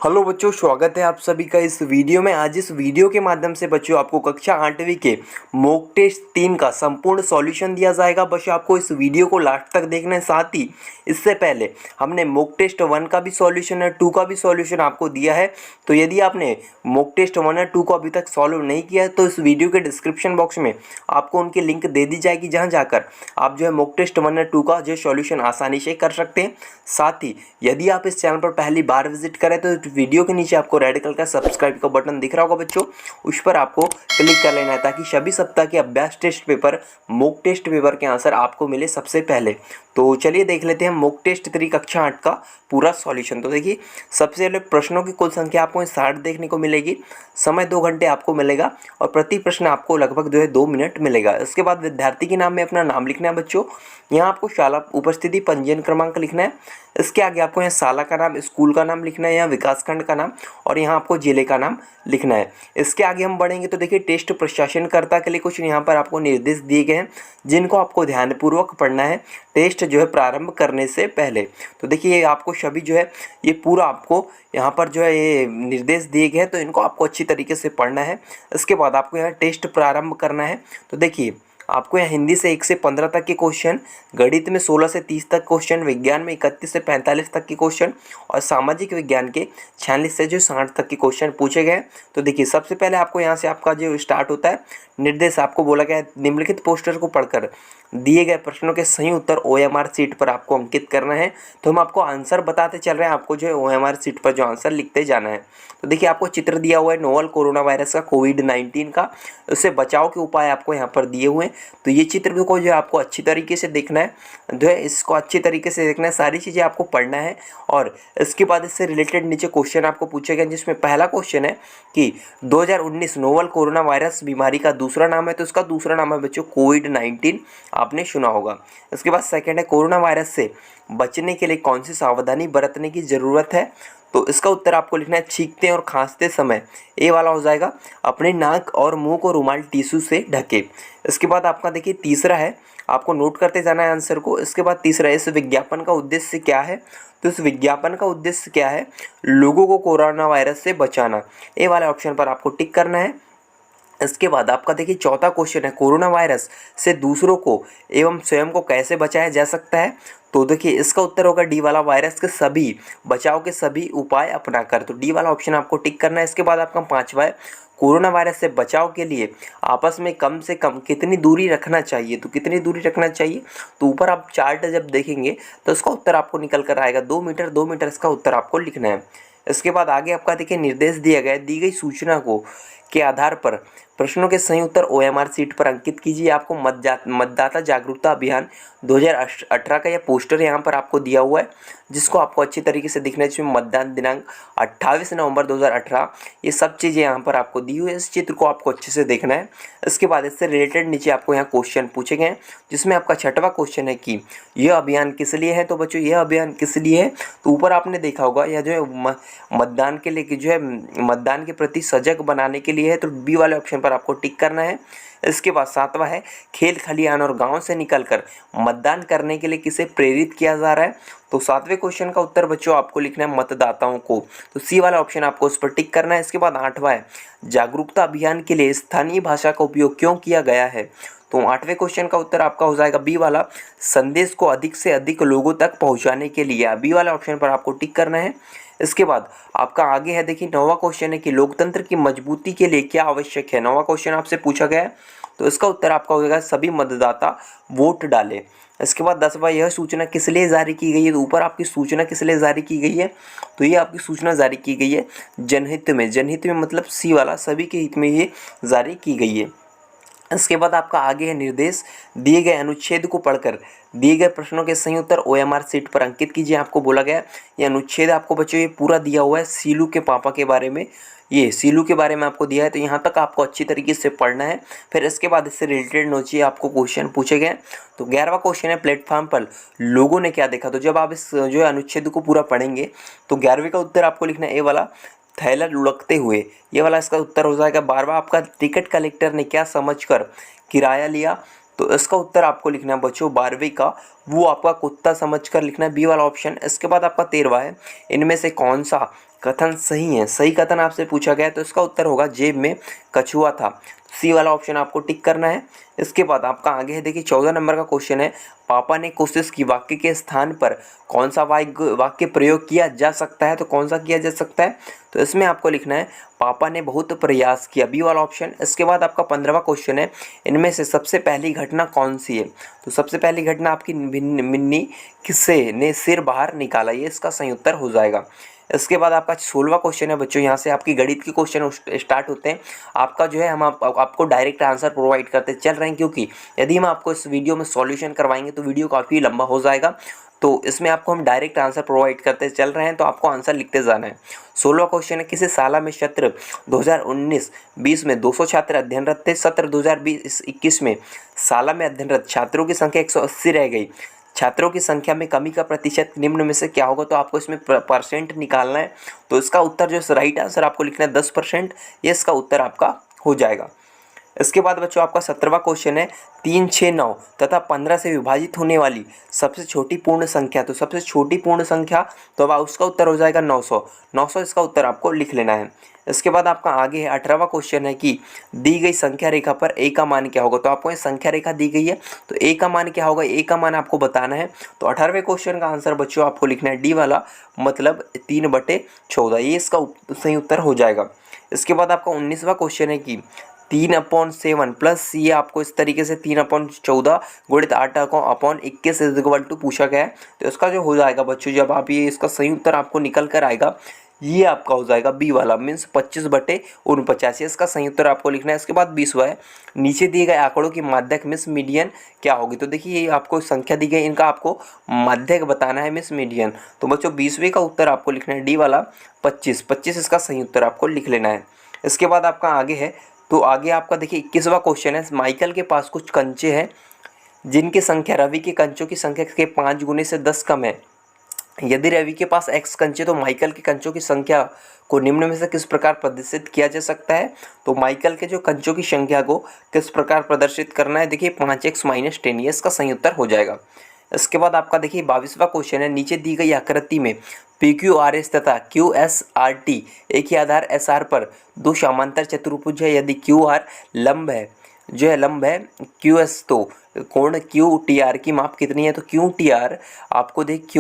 Hello बच्चों, स्वागत है आप सभी का इस वीडियो में। आज इस वीडियो के माध्यम से बच्चों आपको कक्षा 8वीं के मॉक टेस्ट 3 का संपूर्ण सॉल्यूशन दिया जाएगा। बस आपको इस वीडियो को लास्ट तक देखना है। साथ ही इससे पहले हमने मॉक टेस्ट 1 का भी सॉल्यूशन है, 2 का भी सॉल्यूशन आपको दिया है। तो यदि आपने मॉक टेस्ट 1 और 2 को अभी तक सॉल्व नहीं किया है तो इस वीडियो के डिस्क्रिप्शन बॉक्स में आपको उनकी लिंक दे दी जाएगी, जहाँ जाकर आप जो है मॉक टेस्ट 1 और 2 का जो सॉल्यूशन आसानी से कर सकते हैं। साथ ही यदि आप इस चैनल पर पहली बार विजिट करें तो वीडियो के नीचे आपको रेड कलर का सब्सक्राइब का बटन दिख रहा होगा बच्चों, उस पर आपको क्लिक कर लेना है ताकि सभी सप्ताह के अभ्यास test paper, mock test paper के आंसर आपको मिले सबसे पहले। तो चलिए देख लेते हैं मॉक टेस्ट 3 कक्षा 8 का पूरा सॉल्यूशन। तो देखिए, सबसे पहले प्रश्नों की कुल संख्या आपको 60 देखने को मिलेगी। समय 2 घंटे आपको मिलेगा और प्रति प्रश्न आपको लगभग 2 मिनट मिलेगा। इसके बाद विद्यार्थी के नाम में अपना नाम लिखना है बच्चों। यहाँ आपको शाला उपस्थिति पंजीयन क्रमांक लिखना है। इसके आगे आपको यहाँ शाला का नाम, स्कूल का नाम लिखना है, यहाँ विकासखंड का नाम और यहाँ आपको जिले का नाम लिखना है। इसके आगे हम बढ़ेंगे तो देखिए, टेस्ट प्रशासनकर्ता के लिए कुछ यहाँ पर आपको निर्देश दिए गए हैं जिनको आपको ध्यानपूर्वक पढ़ना है टेस्ट जो है प्रारंभ करने से पहले। तो देखिए, ये आपको सभी जो है ये पूरा आपको यहाँ पर जो है ये निर्देश दिए गए हैं, तो इनको आपको अच्छी तरीके से पढ़ना है। इसके बाद आपको यहाँ टेस्ट प्रारंभ करना है। तो देखिए, आपको यहाँ हिंदी से 1 से 15 तक के क्वेश्चन, गणित में 16 से 30 तक क्वेश्चन, विज्ञान में 31 से 45 तक के क्वेश्चन और सामाजिक विज्ञान के 46 से जो 60 तक के क्वेश्चन पूछे गए। तो देखिए, सबसे पहले आपको यहाँ से आपका जो स्टार्ट होता है निर्देश, आपको बोला गया है निम्नलिखित पोस्टर को पढ़कर दिए गए प्रश्नों के सही उत्तर OMR सीट पर आपको अंकित करना है। तो हम आपको आंसर बताते चल रहे हैं, आपको जो है OMR सीट पर जो आंसर लिखते जाना है। तो देखिए, आपको चित्र दिया हुआ है नोवल कोरोना वायरस का, कोविड-19 का, उससे बचाव के उपाय आपको यहाँ पर दिए हुए हैं। तो ये चित्र को जो है आपको अच्छी तरीके से देखना है, जो है इसको अच्छी तरीके से देखना है, सारी चीज़ें आपको पढ़ना है। और इसके बाद इससे रिलेटेड नीचे क्वेश्चन आपको पूछे गए, जिसमें पहला क्वेश्चन है कि 2019 नोवल कोरोना वायरस बीमारी का दूसरा नाम है। तो इसका दूसरा नाम है बच्चों कोविड-19, आपने सुना होगा। इसके बाद सेकंड है, कोरोना वायरस से बचने के लिए कौन सी सावधानी बरतने की ज़रूरत है। तो इसका उत्तर आपको लिखना है छींकते और खांसते समय। ए वाला हो जाएगा, अपने नाक और मुंह को रुमाल टिश्यू से ढके। इसके बाद आपका देखिए तीसरा है, आपको नोट करते जाना है आंसर को। इसके बाद तीसरा है, इस विज्ञापन का उद्देश्य क्या है। तो इस विज्ञापन का उद्देश्य क्या है, लोगों को कोरोना वायरस से बचाना। ए वाले ऑप्शन पर आपको टिक करना है। इसके बाद आपका देखिए चौथा क्वेश्चन है, कोरोना वायरस से दूसरों को एवं स्वयं को कैसे बचाया जा सकता है। तो देखिए, इसका उत्तर होगा डी वाला, वायरस के सभी बचाव के सभी उपाय अपनाकर। तो डी वाला ऑप्शन आपको टिक करना है। इसके बाद आपका पांचवा है, कोरोना वायरस से बचाव के लिए आपस में कम से कम कितनी दूरी रखना चाहिए। तो कितनी दूरी रखना चाहिए, तो ऊपर आप चार्ट जब देखेंगे तो इसका उत्तर आपको निकल कर आएगा 2 मीटर। 2 मीटर इसका उत्तर आपको लिखना है। इसके बाद आगे आपका देखिए निर्देश दिया गया है, दी गई सूचना को के आधार पर प्रश्नों के सही उत्तर OMR सीट पर अंकित कीजिए। आपको मतदाता जागरूकता अभियान 2018 का यह पोस्टर यहाँ पर आपको दिया हुआ है, जिसको आपको अच्छी तरीके से दिखना है, जिसमें मतदान दिनांक 28 नवंबर 2018, ये सब चीज़ें यहाँ पर आपको दी हुई है। इस चित्र को आपको अच्छे से देखना है। इसके बाद इससे रिलेटेड नीचे आपको यहाँ क्वेश्चन पूछे गए हैं, जिसमें आपका छठवां क्वेश्चन है कि यह अभियान किस लिए है। तो बच्चों, यह अभियान किस लिए है, तो ऊपर आपने देखा होगा यह जो है मतदान के लिए जो है मतदान के प्रति सजग बनाने के लिए है। तो बी वाले ऑप्शन पर आपको टिक करना है। इसके बाद सातवां है, खेल खलिहान और गांव से निकलकर मतदान करने के लिए किसे प्रेरित किया जा रहा है। तो सातवें क्वेश्चन का उत्तर बच्चों आपको लिखना है मतदाताओं को। तो सी वाला ऑप्शन आपको उस पर टिक करना है। इसके बाद आठवां है, जागरूकता अभियान के लिए स्थानीय भाषा का उपयोग क्यों किया गया है। तो आठवें क्वेश्चन का उत्तर आपका हो जाएगा बी वाला, संदेश को अधिक से अधिक लोगों तक पहुंचाने के लिए। बी वाला ऑप्शन पर आपको टिक करना है। इसके बाद आपका आगे है, देखिए नौवां क्वेश्चन है कि लोकतंत्र की मजबूती के लिए क्या आवश्यक है। नौवां क्वेश्चन आपसे पूछा गया है, तो इसका उत्तर आपका हो जाएगा सभी मतदाता वोट डालें। इसके बाद 10वां, यह सूचना किस लिए जारी की गई है। तो ऊपर आपकी सूचना किस लिए जारी की गई है, तो ये आपकी सूचना जारी की गई है जनहित में। जनहित में मतलब सी वाला, सभी के हित में ये जारी की गई है। इसके बाद आपका आगे है निर्देश, दिए गए अनुच्छेद को पढ़कर दिए गए प्रश्नों के सही उत्तर OMR सीट पर अंकित कीजिए। आपको बोला गया ये अनुच्छेद आपको बच्चों ये पूरा दिया हुआ है सीलू के पापा के बारे में, ये सीलू के बारे में आपको दिया है। तो यहाँ तक आपको अच्छी तरीके से पढ़ना है। फिर इसके बाद इससे रिलेटेड नोचिए आपको क्वेश्चन पूछे गए। तो 11वां क्वेश्चन है, प्लेटफॉर्म पर लोगों ने क्या देखा। तो जब आप इस जो है अनुच्छेद को पूरा पढ़ेंगे तो 11वीं का उत्तर आपको लिखना है ए वाला, थैला लुढ़कते हुए। ये वाला इसका उत्तर हो जाएगा। 12वां आपका, टिकट कलेक्टर ने क्या समझकर किराया लिया। तो इसका उत्तर आपको लिखना है बच्चों 12वीं का, वो आपका कुत्ता समझकर लिखना है, बी वाला ऑप्शन। इसके बाद आपका 13वां है, इनमें से कौन सा कथन सही है, सही कथन आपसे पूछा गया तो इसका उत्तर होगा जेब में कछुआ था। सी वाला ऑप्शन आपको टिक करना है। इसके बाद आपका आगे है, देखिए 14 नंबर का क्वेश्चन है, पापा ने कोशिश की वाक्य के स्थान पर कौन सा वाक्य प्रयोग किया जा सकता है, तो कौन सा किया जा सकता है, तो इसमें आपको लिखना है पापा ने बहुत प्रयास किया, बी वाला ऑप्शन। इसके बाद आपका 15वां क्वेश्चन है, इनमें से सबसे पहली घटना कौन सी है, तो सबसे पहली घटना आपकी मिन्नी किससे ने सिर बाहर निकाला, ये इसका सही उत्तर हो जाएगा। इसके बाद आपका 16वां क्वेश्चन है बच्चों, यहाँ से आपकी गणित के क्वेश्चन स्टार्ट होते हैं। आपका जो है हम आपको डायरेक्ट आंसर प्रोवाइड करते चल रहे हैं, क्योंकि यदि हम आपको इस वीडियो में सॉल्यूशन करवाएंगे तो वीडियो काफ़ी लंबा हो जाएगा, तो इसमें आपको हम डायरेक्ट आंसर प्रोवाइड करते चल रहे हैं, तो आपको आंसर लिखते जाना है। 16वां क्वेश्चन है, किसी साल में सत्र 2019-20 में 200 छात्र अध्ययनरत थे, सत्र 2020-21 में साल में अध्ययनरत छात्रों की संख्या 180 रह गई, छात्रों की संख्या में कमी का प्रतिशत निम्न में से क्या होगा, तो आपको इसमें परसेंट निकालना है। तो इसका उत्तर जो राइट आंसर आपको लिखना है 10%, ये इसका उत्तर आपका हो जाएगा। इसके बाद बच्चों आपका 17वां क्वेश्चन है, 3, 6, 9 तथा 15 से विभाजित होने वाली सबसे छोटी पूर्ण संख्या, तो सबसे छोटी पूर्ण संख्या, तो अब उसका उत्तर हो जाएगा 900। 900 इसका उत्तर आपको लिख लेना है। इसके बाद आपका आगे है 18वां क्वेश्चन है कि दी गई संख्या रेखा पर a का मान क्या होगा, तो आपको ये संख्या रेखा दी गई है, तो a का मान क्या होगा, a का मान आपको बताना है। तो 18वें क्वेश्चन का आंसर बच्चों आपको लिखना है डी वाला, मतलब 3/14, ये इसका सही उत्तर हो जाएगा। इसके बाद आपका 19वां क्वेश्चन है कि 3/7 प्लस ये आपको इस तरीके से 3/14 गुणित 8/21 इज इक्वल टू पूछा गया है, तो इसका जो हो जाएगा बच्चों, जब आप ये इसका सही उत्तर आपको निकल कर आएगा, ये आपका हो जाएगा बी वाला, मीन्स 25/49, इसका सही उत्तर आपको लिखना है। इसके बाद 20वां है, नीचे दिए गए आंकड़ों की माध्यक मिस मीडियन क्या होगी, तो देखिए ये आपको संख्या दी गई, इनका आपको माध्यक बताना है मिस मीडियन, तो बच्चों 20वें का उत्तर आपको लिखना है डी वाला 25 इसका सही उत्तर आपको लिख लेना है। इसके बाद आपका आगे है, तो आगे आपका देखिए 21वां क्वेश्चन है, माइकल के पास कुछ कंचे हैं जिनकी संख्या रवि के कंचों की संख्या के 5 गुने से 10 कम है, यदि रवि के पास x कंचे तो माइकल के कंचों की संख्या को निम्न में से किस प्रकार प्रदर्शित किया जा सकता है, तो माइकल के जो कंचों की संख्या को किस प्रकार प्रदर्शित करना है, देखिए 5x - 10, ये इसका सही उत्तर हो जाएगा। इसके बाद आपका देखिए 22वां क्वेश्चन है, नीचे दी गई आकृति में PQRS तथा QSRT एक ही आधार SR पर दो समांतर चतुर्भुज है, यदि QR लंब है, जो है लंब है QS, तो कोण QTR की माप कितनी है, तो QTR आपको देख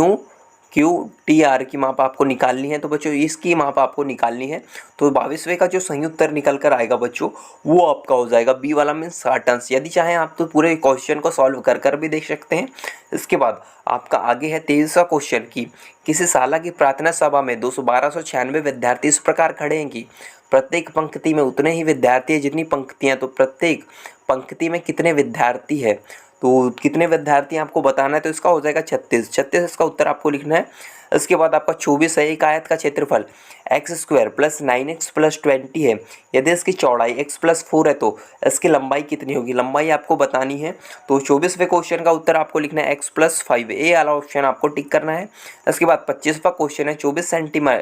QTR की माप आपको निकालनी है, तो बच्चों इसकी माप आपको निकालनी है, तो 22वें का जो सही उत्तर निकल कर आएगा बच्चों, वो आपका हो जाएगा बी वाला, मीन्स 60 अंश। यदि चाहें आप तो पूरे क्वेश्चन को सॉल्व कर भी देख सकते हैं। इसके बाद आपका आगे है 23वां क्वेश्चन की किसी शाला की प्रार्थना सभा में 1296 विद्यार्थी इस प्रकार खड़े हैं कि प्रत्येक पंक्ति में उतने ही विद्यार्थी हैं जितनी पंक्तियाँ, तो प्रत्येक पंक्ति में कितने विद्यार्थी है, तो कितने विद्यार्थी आपको बताना है, तो इसका हो जाएगा 36 इसका उत्तर आपको लिखना है। इसके बाद आपका 24 है, एक आयत का क्षेत्रफल x² + 9x + 20 है, यदि इसकी चौड़ाई x + 4 है तो इसकी लंबाई कितनी होगी, लंबाई आपको बतानी है। तो 24वें क्वेश्चन का उत्तर आपको लिखना है x + 5, ए वाला ऑप्शन आपको टिक करना है। इसके बाद 25वां क्वेश्चन है,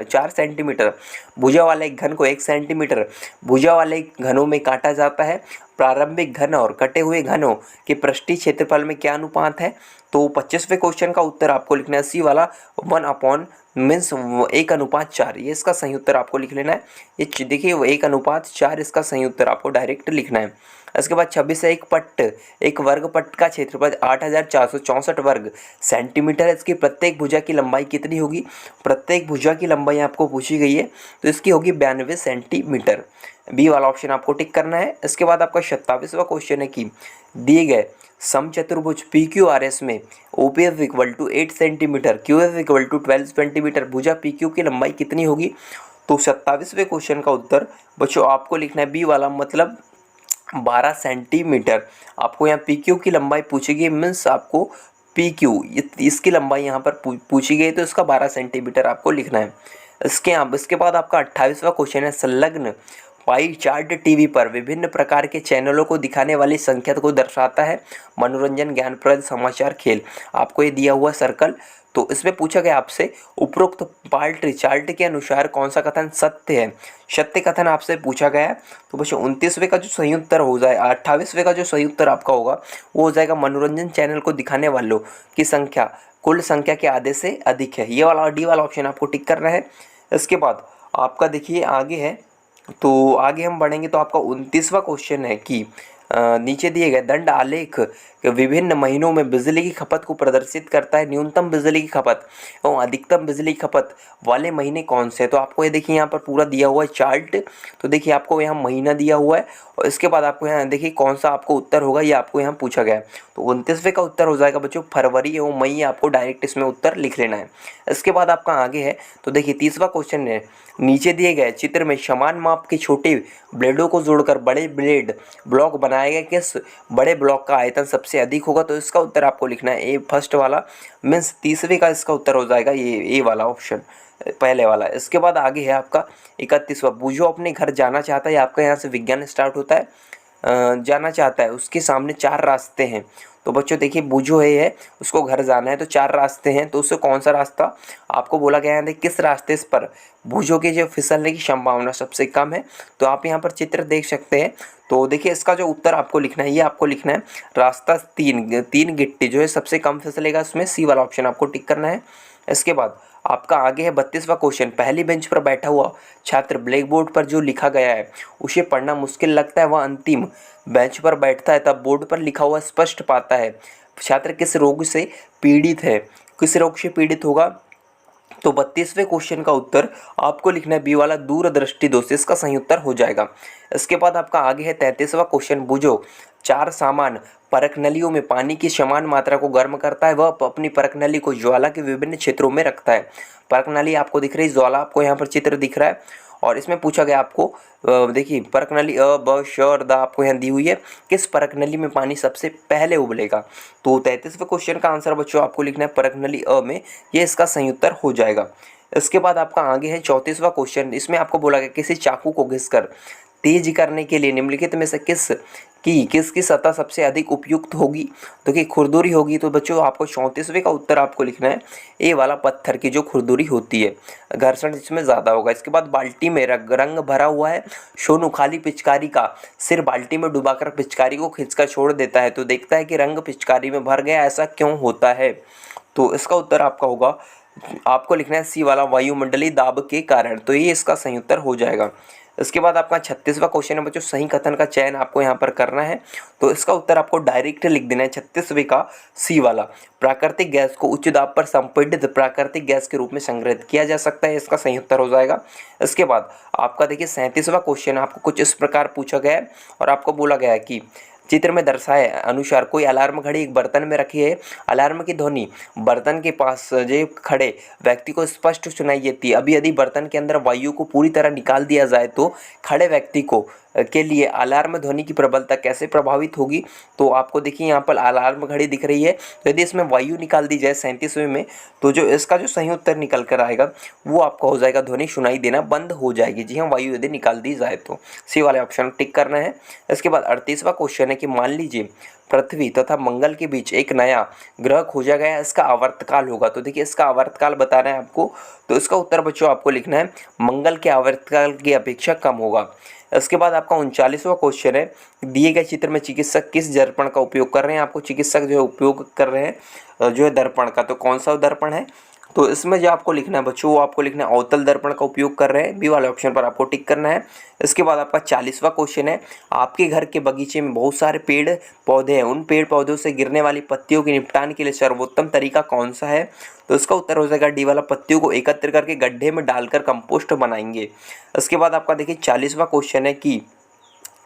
4 सेंटीमीटर भुजा वाले एक घन को 1 सेंटीमीटर भुजा वाले घनों में काटा जाता है, प्रारंभिक घन और कटे हुए घनों के पृष्ठीय क्षेत्रफल में क्या अनुपात है, तो 25वें क्वेश्चन का उत्तर आपको लिखना है सी वाला 1/4, ये इसका सही उत्तर आपको लिख लेना है। ये देखिए 1/4 इसका सही उत्तर आपको डायरेक्ट लिखना है। इसके बाद 26 है, एक वर्ग पट का क्षेत्रफल 8464 वर्ग सेंटीमीटर, इसकी प्रत्येक भुजा की लंबाई कितनी होगी, प्रत्येक भुजा की लंबाई आपको पूछी गई है, तो इसकी होगी 92 सेंटीमीटर, बी वाला ऑप्शन आपको टिक करना है। इसके बाद आपका 27वां क्वेश्चन है कि दिए गए समचतुर्भुज PQRS में OPF = 8 सेंटीमीटर, QF = 12 सेंटीमीटर, भुजा PQ की लंबाई कितनी होगी, तो 27वें क्वेश्चन का उत्तर बच्चों आपको लिखना है बी वाला, मतलब 12 सेंटीमीटर। आपको यहाँ PQ की लंबाई पूछी गई, मीन्स आपको PQ इसकी लंबाई यहाँ पर पूछी गई, तो इसका 12 सेंटीमीटर आपको लिखना है। इसके बाद आपका 28वां क्वेश्चन है, संलग्न पाई चार्ट टीवी पर विभिन्न प्रकार के चैनलों को दिखाने वाली संख्या को दर्शाता है, मनोरंजन, ज्ञानप्रद, समाचार, खेल, आपको ये दिया हुआ सर्कल, तो इसमें पूछा गया आपसे उपरोक्त पार्ट चार्ट के अनुसार कौन सा कथन सत्य है, सत्य कथन आपसे पूछा गया है। तो बच्चों 29वें का जो सही उत्तर हो जाए, 28वें का जो सही उत्तर आपका होगा वो हो जाएगा मनोरंजन चैनल को दिखाने वालों की संख्या कुल संख्या के आधे से अधिक है, ये वाला डी वाला ऑप्शन आपको टिक करना है। इसके बाद आपका देखिए आगे है, तो आगे हम बढ़ेंगे तो आपका 29वां क्वेश्चन है कि नीचे दिए गए दंड आलेख विभिन्न महीनों में बिजली की खपत को प्रदर्शित करता है। न्यूनतम बिजली की खपत एवं अधिकतम बिजली की खपत वाले महीने कौन से हैं? तो आपको ये देखिए यहाँ पर पूरा दिया हुआ है चार्ट। तो देखिए आपको यहाँ महीना दिया हुआ है और इसके बाद आपको यहाँ देखिए कौन सा आपको उत्तर होगा, ये आपको यहाँ पूछा गया है। तो 29वें का उत्तर हो जाएगा बच्चों फरवरी एवं मई, आपको डायरेक्ट इसमें उत्तर लिख लेना है। इसके बाद आपका आगे है, तो देखिए 30वां क्वेश्चन है, नीचे दिए गए चित्र में समान माप के छोटे ब्लेडों को जोड़कर बड़े ब्लेड ब्लॉक बनाए गए किस बड़े ब्लॉक का आयतन सबसे अधिक होगा? तो इसका उत्तर आपको लिखना है ए फर्स्ट वाला, मीन्स 30वें का इसका उत्तर हो जाएगा ये ए वाला ऑप्शन, पहले वाला। इसके बाद आगे है आपका 31वां, बूझो अपने घर जाना चाहता है। आपका यहाँ से विज्ञान स्टार्ट होता है, जाना चाहता है, उसके सामने 4 रास्ते हैं। तो बच्चों देखिए बूझो है उसको घर जाना है, तो 4 रास्ते हैं, तो उससे कौन सा रास्ता आपको बोला गया है, किस रास्ते पर बूझो के जो फिसलने की संभावना सबसे कम है? तो आप यहाँ पर चित्र देख सकते हैं। तो देखिए इसका जो उत्तर आपको लिखना है, ये आपको लिखना है रास्ता 3 गिट्टी जो है सबसे कम फिसलेगा, उसमें सी वाला ऑप्शन आपको टिक करना है। इसके बाद आपका आगे है 32वां क्वेश्चन, पहली बेंच पर बैठा हुआ छात्र ब्लैक बोर्ड पर जो लिखा गया है उसे पढ़ना मुश्किल लगता है, वह अंतिम बेंच पर बैठता है तब बोर्ड पर लिखा हुआ स्पष्ट पाता है। छात्र किस रोग से पीड़ित है? किस रोग से पीड़ित होगा? तो 32वें क्वेश्चन का उत्तर आपको लिखना है बी वाला दूरदृष्टि दोष, इसका सही उत्तर हो जाएगा। इसके बाद आपका आगे है 33वां क्वेश्चन, बूझो 4 सामान परख नलियों में पानी की समान मात्रा को गर्म करता है, वह अपनी परख नली को ज्वाला के विभिन्न क्षेत्रों में रखता है। परख नली आपको दिख रही है, ज्वाला आपको यहाँ पर चित्र दिख रहा है और इसमें पूछा गया आपको देखिए परख नली अ ब श और द आपको यहाँ दी हुई है, किस परख नली में पानी सबसे पहले उबलेगा? तो 33वें क्वेश्चन का आंसर बच्चों आपको लिखना है परख नली अ में, ये इसका सही उत्तर हो जाएगा। इसके बाद आपका आगे है 34वां क्वेश्चन, इसमें आपको बोला गया किसी चाकू को घिसकर तेज करने के लिए निम्नलिखित में से किसकी सतह सबसे अधिक उपयुक्त होगी? तो कि खुरदुरी होगी। तो बच्चों आपको 34वें का उत्तर आपको लिखना है ए वाला, पत्थर की जो खुरदुरी होती है, घर्षण इसमें ज़्यादा होगा। इसके बाद बाल्टी में रंग भरा हुआ है, सोनू खाली पिचकारी का सिर बाल्टी में डुबाकर पिचकारी को खींचकर छोड़ देता है, तो देखता है कि रंग पिचकारी में भर गया, ऐसा क्यों होता है? तो इसका उत्तर आपका होगा, आपको लिखना है सी वाला, वायुमंडलीय दाब के कारण। तो ये इसका सही उत्तर हो जाएगा। इसके बाद आपका 36वां क्वेश्चन है बच्चों, सही कथन का चयन आपको यहाँ पर करना है। तो इसका उत्तर आपको डायरेक्ट लिख देना है 36वें का सी वाला, प्राकृतिक गैस को उच्च दाब पर संपीड़ित प्राकृतिक गैस के रूप में संग्रहित किया जा सकता है, इसका सही उत्तर हो जाएगा। इसके बाद आपका देखिए 37वां क्वेश्चन आपको कुछ इस प्रकार पूछा गया है और आपको बोला गया है कि चित्र में दर्शाए अनुसार कोई अलार्म घड़ी एक बर्तन में रखी है, अलार्म की ध्वनि बर्तन के पास जो खड़े व्यक्ति को स्पष्ट सुनाई देती है। अभी यदि बर्तन के अंदर वायु को पूरी तरह निकाल दिया जाए तो खड़े व्यक्ति को के लिए अलार्म ध्वनि की प्रबलता कैसे प्रभावित होगी? तो आपको देखिए यहाँ पर अलार्म घड़ी दिख रही है, तो यदि इसमें वायु निकाल दी जाए 37वें में, तो जो इसका जो सही उत्तर निकल कर आएगा वो आपका हो जाएगा ध्वनि सुनाई देना बंद हो जाएगी। जी हाँ, वायु यदि निकाल दी जाए तो सी वाले ऑप्शन टिक करना है। इसके बाद 38वां क्वेश्चन है कि मान लीजिए पृथ्वी तथा मंगल के बीच एक नया ग्रह खोजा गया, इसका आवर्तकाल होगा। तो देखिए इसका आवर्तकाल बताना है आपको, तो इसका उत्तर बच्चों आपको लिखना है मंगल के आवर्तकाल की अपेक्षा कम होगा। इसके बाद आपका 39वां क्वेश्चन है, दिए गए चित्र में चिकित्सक किस दर्पण का उपयोग कर रहे हैं? आपको चिकित्सक जो है उपयोग कर रहे हैं जो है दर्पण का, तो कौन सा दर्पण है? तो इसमें जो आपको लिखना है बच्चों वो आपको लिखना है अवतल दर्पण का उपयोग कर रहे हैं, बी वाले ऑप्शन पर आपको टिक करना है। इसके बाद आपका 40वां क्वेश्चन है, आपके घर के बगीचे में बहुत सारे पेड़ पौधे हैं, उन पेड़ पौधों से गिरने वाली पत्तियों के निपटान के लिए सर्वोत्तम तरीका कौन सा है? तो इसका उत्तर हो जाएगा डी वाला, पत्तियों को एकत्र करके गड्ढे में डालकर कंपोस्ट बनाएंगे। इसके बाद आपका देखिए 40वां क्वेश्चन है कि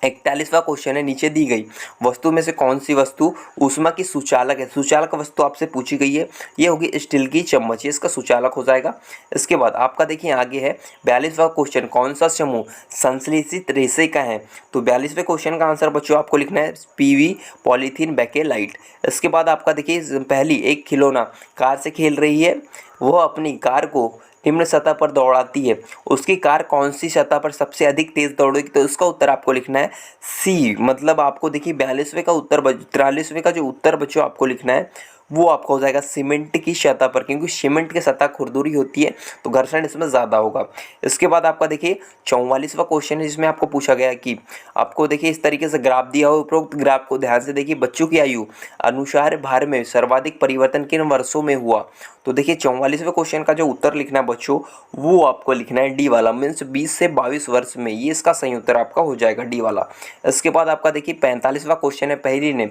41वां क्वेश्चन है, नीचे दी गई वस्तु में से कौन सी वस्तु ऊष्मा की सुचालक है? सुचालक वस्तु आपसे पूछी गई है, ये होगी स्टील की चम्मच, ये इसका सुचालक हो जाएगा। इसके बाद आपका देखिए आगे है 42वां क्वेश्चन, कौन सा समूह संश्लेषित रेशे का है? तो 42वें क्वेश्चन का आंसर बच्चों आपको लिखना है पीवी पॉलीथीन बेकेलाइट। इसके बाद आपका देखिए पहली एक खिलौना कार से खेल रही है, वह अपनी कार को निम्न सतह पर दौड़ाती है, उसकी कार कौन सी सतह पर सबसे अधिक तेज दौड़ेगी? तो इसका उत्तर आपको लिखना है सी, मतलब आपको देखिए 42वें का उत्तर 43वें का जो उत्तर बच्चों आपको लिखना है वो आपका हो जाएगा सीमेंट की सतह पर, क्योंकि सीमेंट की सतह खुरदुरी होती है तो घर्षण इसमें ज़्यादा होगा। इसके बाद आपका देखिए 44वां क्वेश्चन है, जिसमें आपको पूछा गया कि आपको देखिए इस तरीके से ग्राफ दिया हो, उपरोक्त ग्राफ को ध्यान से देखिए, बच्चों की आयु अनुसार भार में सर्वाधिक परिवर्तन किन वर्षों में हुआ। तो देखिए 44वें क्वेश्चन का जो उत्तर लिखना है बच्चों, वो आपको लिखना है डी वाला, मीन्स 20 से 22 वर्ष में, ये इसका सही उत्तर आपका हो जाएगा डी वाला। इसके बाद आपका देखिए 45वां क्वेश्चन है, पहली ने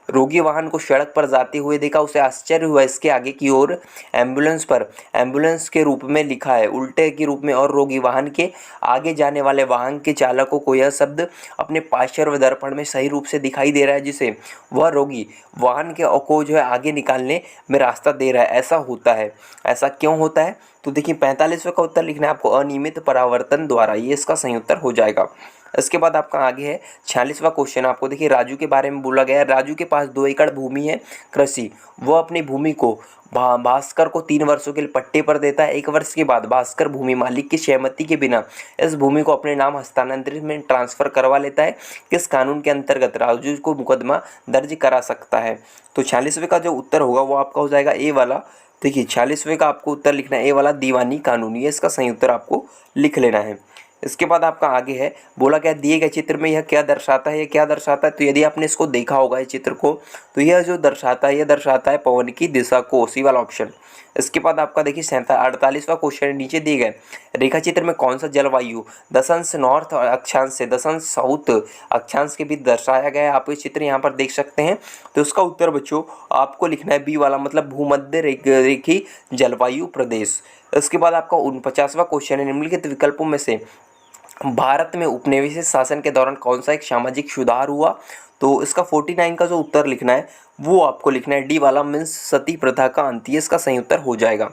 रोगी वाहन को सड़क पर जाते हुए देखा, उसे आश्चर्य हुआ, इसके आगे की ओर एम्बुलेंस पर एम्बुलेंस के रूप में लिखा है उल्टे के रूप में, और रोगी वाहन के आगे जाने वाले वाहन के चालकों को यह शब्द अपने पार्श्व दर्पण में सही रूप से दिखाई दे रहा है, जिसे वह रोगी वाहन के को जो है आगे निकालने में रास्ता दे रहा है। ऐसा होता है, ऐसा क्यों होता है? तो देखिए 45वें का उत्तर लिखना है आपको अनियमित परावर्तन द्वारा, ये इसका सही उत्तर हो जाएगा। इसके बाद आपका आगे है 46वां क्वेश्चन, आपको देखिए राजू के बारे में बोला गया है। राजू के पास 2 एकड़ भूमि है कृषि, वह अपनी भूमि को भास्कर को 3 वर्षों के लिए पट्टे पर देता है। 1 वर्ष के बाद भास्कर भूमि मालिक की सहमति के बिना इस भूमि को अपने नाम हस्तांतरित में ट्रांसफर करवा लेता है। किस कानून के अंतर्गत राजू को मुकदमा दर्ज करा सकता है? तो 46वें का जो उत्तर होगा वो आपका हो जाएगा ए वाला। देखिए 46वें का आपको उत्तर लिखना है ए वाला, दीवानी कानून, ये इसका सही उत्तर आपको लिख लेना है। इसके बाद आपका आगे है, बोला क्या दिए गए चित्र में यह क्या दर्शाता है, ये क्या दर्शाता है? तो यदि आपने इसको देखा होगा इस चित्र को, तो यह जो दर्शाता है, यह दर्शाता है पवन की दिशा को, सी वाला ऑप्शन। इसके बाद आपका देखिए 48वां क्वेश्चन नीचे दिए गए रेखा चित्र में कौन सा जलवायु दशांश नॉर्थ और अक्षांश से दशांश साउथ अक्षांश के बीच दर्शाया गया है? आप ये चित्र यहाँ पर देख सकते हैं। तो इसका उत्तर बच्चों आपको लिखना है बी वाला, मतलब भूमध्य रेखी जलवायु प्रदेश। इसके बाद आपका 49वां क्वेश्चन है, निम्नलिखित विकल्पों में से भारत में उपनिवेशित शासन के दौरान कौन सा एक सामाजिक सुधार हुआ? तो इसका 49 का जो उत्तर लिखना है वो आपको लिखना है डी वाला, मीन्स सती प्रथा का अंत, ये इसका सही उत्तर हो जाएगा।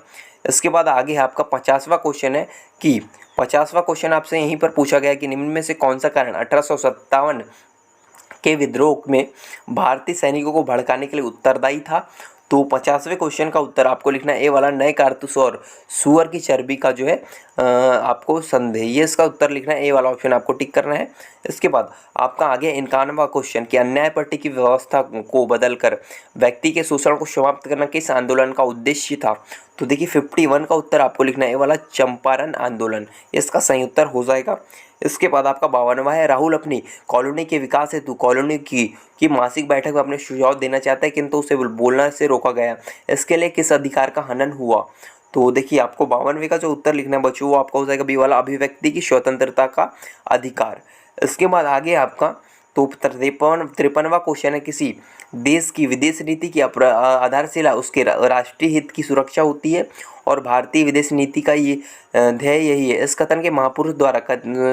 इसके बाद आगे है आपका 50वां क्वेश्चन है कि 50वां क्वेश्चन आपसे यहीं पर पूछा गया कि निम्न में से कौन सा कारण 1857 के विद्रोह में भारतीय सैनिकों को भड़काने के लिए उत्तरदायी था? तो 50वें क्वेश्चन का उत्तर आपको लिखना है ए वाला, नए कारतूस और सुअर की चर्बी का जो है आपको संदेह, ये इसका उत्तर लिखना है ए वाला ऑप्शन आपको टिक करना है। इसके बाद आपका आगे 51वां क्वेश्चन कि अन्याय पट्टी की व्यवस्था को बदलकर व्यक्ति के शोषण को समाप्त करना किस आंदोलन का उद्देश्य था? तो देखिए 51 का उत्तर आपको लिखना है ए वाला, चंपारण आंदोलन, इसका सही उत्तर हो जाएगा। इसके बाद आपका 52वां है, राहुल अपनी कॉलोनी के विकास हेतु कॉलोनी की मासिक बैठक में अपने सुझाव देना चाहता है, किंतु उसे बोलने से रोका गया। इसके लिए किस अधिकार का हनन हुआ? तो देखिए आपको 52वें का जो उत्तर लिखना है बच्चों वो आपका हो जाएगा बी वाला, अभिव्यक्ति की स्वतंत्रता का अधिकार। इसके बाद आगे आपका तो 53वां क्वेश्चन है, किसी देश की विदेश नीति की आधारशिला उसके राष्ट्रीय हित की सुरक्षा होती है और भारतीय विदेश नीति का ये ध्येय यही है। इस कथन के महापुरुष द्वारा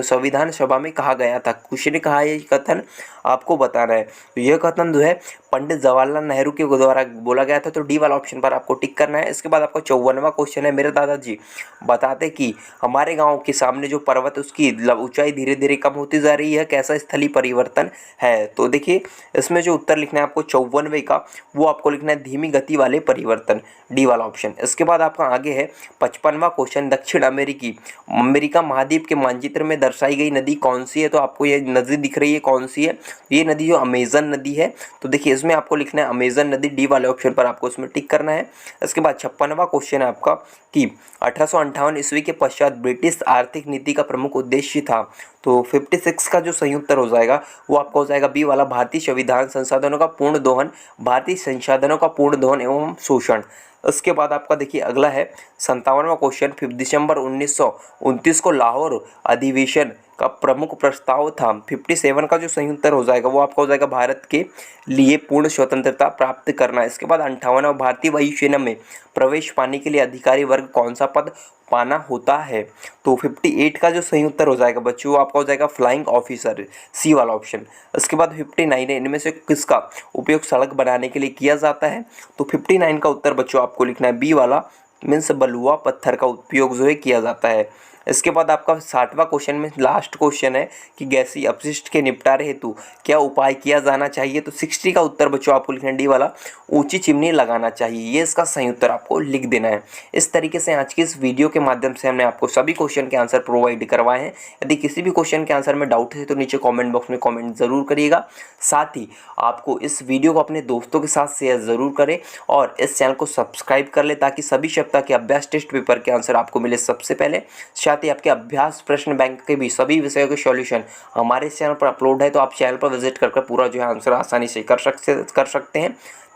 संविधान सभा में कहा गया था, किसने कहा ये कथन आपको बताना है। तो यह कथन जो है पंडित जवाहरलाल नेहरू के द्वारा बोला गया था, तो डी वाला ऑप्शन पर आपको टिक करना है। इसके बाद आपका 54वां क्वेश्चन है, मेरे दादाजी बताते कि हमारे गाँव के सामने जो पर्वत उसकी ऊंचाई धीरे धीरे कम होती जा रही है, कैसा स्थलीय परिवर्तन है? तो देखिए इसमें जो उत्तर लिखना है आपको 54वें का वो आपको लिखना है धीमी गति वाले परिवर्तन, डी वाला ऑप्शन। इसके बाद आपका आगे है 55वां क्वेश्चन, दक्षिण अमेरिका महाद्वीप के मानचित्र में दर्शाई गई नदी कौन सी है? तो आपको ये नदी दिख रही है, कौन सी है? ये नदी जो अमेजन नदी है। तो देखिए इसमें आपको लिखना है अमेजन नदी, डी वाले ऑप्शन पर आपको इसमें टिक करना है। इसके बाद 56वां क्वेश्चन है आपका कि 1858 ईस्वी के पश्चात ब्रिटिश आर्थिक नीति का प्रमुख उद्देश्य था। तो 56 का जो सही उत्तर हो जाएगा वो आपका हो जाएगा बी वाला, भारतीय संविधान संसाधनों का पूर्ण दोहन, भारतीय संसाधनों का पूर्ण दोहन एवं शोषण। उसके बाद आपका देखिए अगला है 57वां क्वेश्चन, 5 दिसंबर 1929 को लाहौर अधिवेशन का प्रमुख प्रस्ताव था। 57 का जो सही उत्तर हो जाएगा वो आपका हो जाएगा भारत के लिए पूर्ण स्वतंत्रता प्राप्त करना। इसके बाद 58वां, भारतीय वायुसेना में प्रवेश पाने के लिए अधिकारी वर्ग कौन सा पद पाना होता है? तो 58 का जो सही उत्तर हो जाएगा बच्चों वो आपका हो जाएगा फ्लाइंग ऑफिसर, सी वाला ऑप्शन। इसके बाद 59 है, इनमें से किसका उपयोग सड़क बनाने के लिए किया जाता है? तो 59 का उत्तर बच्चों आपको लिखना है बी वाला, मीन्स बलुआ पत्थर का उपयोग जो है किया जाता है। इसके बाद आपका 60वां क्वेश्चन में लास्ट क्वेश्चन है कि गैसीय अपशिष्ट के निपटारे हेतु क्या उपाय किया जाना चाहिए। तो 60 का उत्तर बच्चों आपको लिखना डी वाला, ऊंची चिमनी लगाना चाहिए, ये इसका सही उत्तर आपको लिख देना है। इस तरीके से आज की इस वीडियो के माध्यम से हमने आपको सभी क्वेश्चन के आंसर प्रोवाइड करवाए हैं। यदि किसी भी क्वेश्चन के आंसर में डाउट है तो नीचे कमेंट बॉक्स में कमेंट जरूर करिएगा। साथ ही आपको इस वीडियो को अपने दोस्तों के साथ शेयर जरूर करें और इस चैनल को सब्सक्राइब कर ले ताकि सभी सप्ताह के अभ्यास टेस्ट पेपर के आंसर आपको मिले सबसे पहले। साथ ही आपके अभ्यास प्रश्न बैंक के भी सभी विषयों के सॉल्यूशन हमारे इस चैनल पर अपलोड है, तो आप चैनल पर विजिट कर पूरा जो है आंसर आसानी से कर सकते हैं।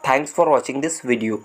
Thanks for watching this video.